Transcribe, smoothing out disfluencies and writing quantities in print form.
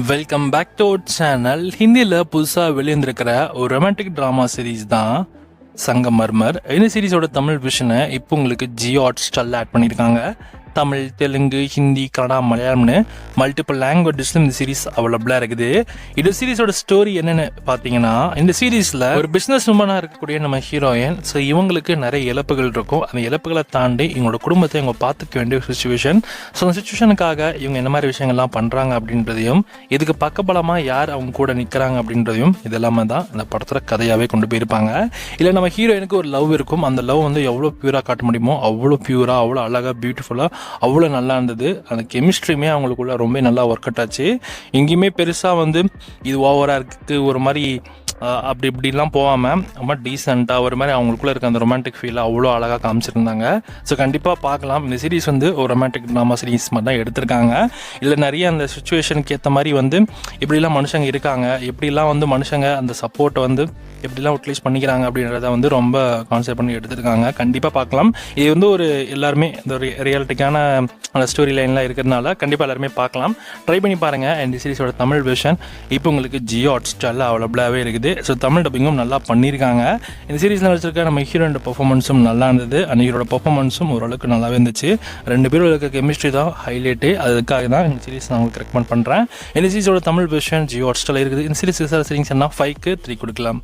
Welcome back to our channel. ஹிந்தியில் புதுசாக வெளியிருந்திருக்கிற ஒரு ரொமான்டிக் ட்ராமா சீரீஸ் தான் சங்கமர்மர். இந்த சீரீஸோட தமிழ் விஷனை இப்போ உங்களுக்கு ஜியோ ஹாட்ஸ்டாரில் ஆட் பண்ணியிருக்காங்க. தமிழ், தெலுங்கு, ஹிந்தி, கன்னடா, மலையாளம்னு மல்டிபிள் லாங்குவேஜஸ்ல இந்த சீரீஸ் அவைலபிளாக இருக்குது. இந்த சீரீஸோட ஸ்டோரி என்னென்னு பார்த்தீங்கன்னா, இந்த சீரீஸில் ஒரு பிஸ்னஸ் உமனாக இருக்கக்கூடிய நம்ம ஹீரோயின், ஸோ இவங்களுக்கு நிறைய இழப்புகள் இருக்கும். அந்த இழப்புகளை தாண்டி இவங்களோட குடும்பத்தை இவங்க பார்த்துக்க வேண்டிய சுச்சுவேஷன். ஸோ அந்த சுச்சுவேஷனுக்காக இவங்க என்ன மாதிரி விஷயங்கள்லாம் பண்ணுறாங்க அப்படின்றதையும், இதுக்கு பக்கபலமாக யார் அவங்க கூட நிற்கிறாங்க அப்படின்றதையும், இதெல்லாமே தான் இந்த படத்தில் கதையாகவே கொண்டு போயிருப்பாங்க. இல்லை நம்ம ஹீரோயினுக்கு ஒரு லவ் இருக்கும். அந்த லவ் வந்து எவ்வளோ பியூராக காட்ட முடியுமோ அவ்வளோ பியூராக, அவ்வளோ அழகாக, பியூட்டிஃபுல்லாக, அவ்வளோ நல்லா இருந்தது. அந்த கெமிஸ்ட்ரியுமே அவங்களுக்குள்ள ரொம்ப நல்லா ஒர்க் அவுட் ஆச்சு. எங்கேயுமே பெருசாக வந்து இது ஓவராக இருக்குது ஒரு மாதிரி அப்படி இப்படிலாம் போகாமல் ரொம்ப டீசெண்டாக ஒரு மாதிரி அவங்களுக்குள்ள இருக்க அந்த ரொமான்டிக் ஃபீலை அவ்வளோ அழகாக காமிச்சிருந்தாங்க. ஸோ கண்டிப்பாக பார்க்கலாம். இந்த சீரீஸ் வந்து ஒரு ரொமான்டிக் ட்ராமா சீரீஸ் மாதிரி தான் எடுத்திருக்காங்க. இல்லை நிறைய அந்த சுச்சுவேஷனுக்கு ஏற்ற மாதிரி வந்து எப்படிலாம் மனுஷங்க இருக்காங்க, எப்படிலாம் வந்து மனுஷங்க அந்த சப்போர்ட்டை வந்து எப்படிலாம் யூட்டிலைஸ் பண்ணிக்கிறாங்க அப்படின்றத வந்து ரொம்ப கான்செப்ட் பண்ணி எடுத்திருக்காங்க. கண்டிப்பாக பார்க்கலாம். இது வந்து ஒரு எல்லாருமே இந்த ஒரு ரியாலிட்டிக்கான அந்த ஸ்டோரி லைன்லாம் இருக்கிறதுனால கண்டிப்பாக எல்லாருமே பார்க்கலாம். ட்ரை பண்ணி பாருங்கள். இந்த சீரீஸோட தமிழ் வெர்ஷன் இப்போ உங்களுக்கு ஜியோ ஹாட்ஸ்டாரில் அவைலபிளாகவே இருக்குது. ஸோ தமிழ் டப்பிங்கும் நல்லா பண்ணியிருக்காங்க. இந்த சீரீஸில் வச்சிருக்க நம்ம ஹீரோட பெர்ஃபார்மன்ஸும் நல்லா இருந்தது. அந்த ஹீரோட பெர்ஃபார்மன்ஸும் ஓரளவுக்கு நல்லாவே இருந்துச்சு. ரெண்டு பேரும் இருக்க கெமிஸ்ட்ரி தான் ஹைலைட்டு. அதுக்காக தான் இந்த சீரீஸ் நான் உங்களுக்கு ரெக்கமெண்ட் பண்ணுறேன். இந்த சீரீஸோட தமிழ் வெர்ஷன் ஜியோ ஹாட்ஸ்டாரில் இருக்குது. இந்த சீரீஸ் சரிங்ஸ் என்ன 5க்கு 3 கொடுக்கலாம்.